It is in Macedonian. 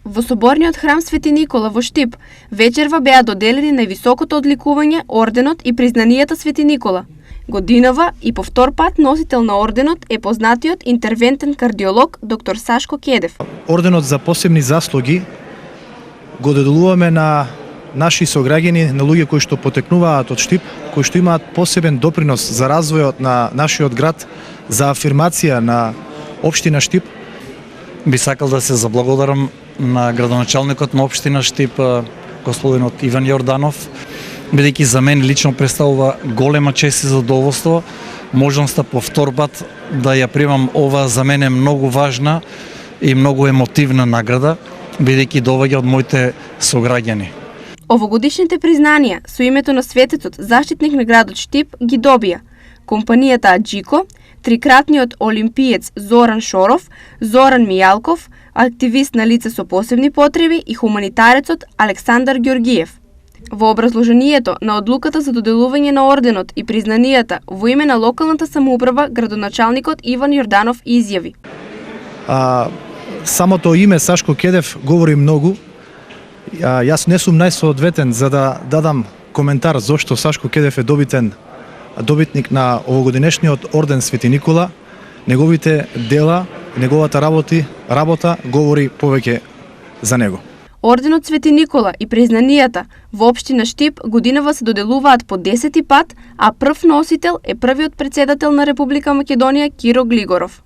Во соборниот храм Свети Никола во Штип, вечерва беа доделени највисокото одликување, орденот и признанијата Свети Никола. Годинава и по втор пат носител на орденот е познатиот интервентен кардиолог доктор Сашко Кедев. Орденот за посебни заслуги го доделуваме на наши сограѓани, на луѓе кои што потекнуваат од Штип, кои што имаат посебен допринос за развојот на нашиот град, за афирмација на општина Штип. Би сакал да се заблагодарам на градоначалникот на општина Штип, господинот Иван Јорданов, бидејќи за мен лично представува голема чест и задоволство можноста по втор пат да ја примам ова за мене многу важна и многу емотивна награда, бидејќи доаѓа од моите сограѓани. Овогодишните признанија со името на светецот заштитник на градот Штип ги добија компанијата Аджико, трикратниот олимпиец Зоран Шоров, Зоран Мијалков, активист на лица со посебни потреби и хуманитарецот Александар Ѓоргиев. Во образложението на одлуката за доделување на орденот и признанијата во име на локалната самоуправа, градоначалникот Иван Јорданов изјави: Самото име Сашко Кедев говори многу. Јас не сум најсоодветен за да дадам коментар зошто Сашко Кедев е добитник на овогодинешниот орден Свети Никола. Неговите дела, неговата работа говори повеќе за него. Орденот Свети Никола и признанијата во општина Штип годинава се доделуваат по 10 пат, а прв носител е првиот претседател на Република Македонија Киро Глигоров.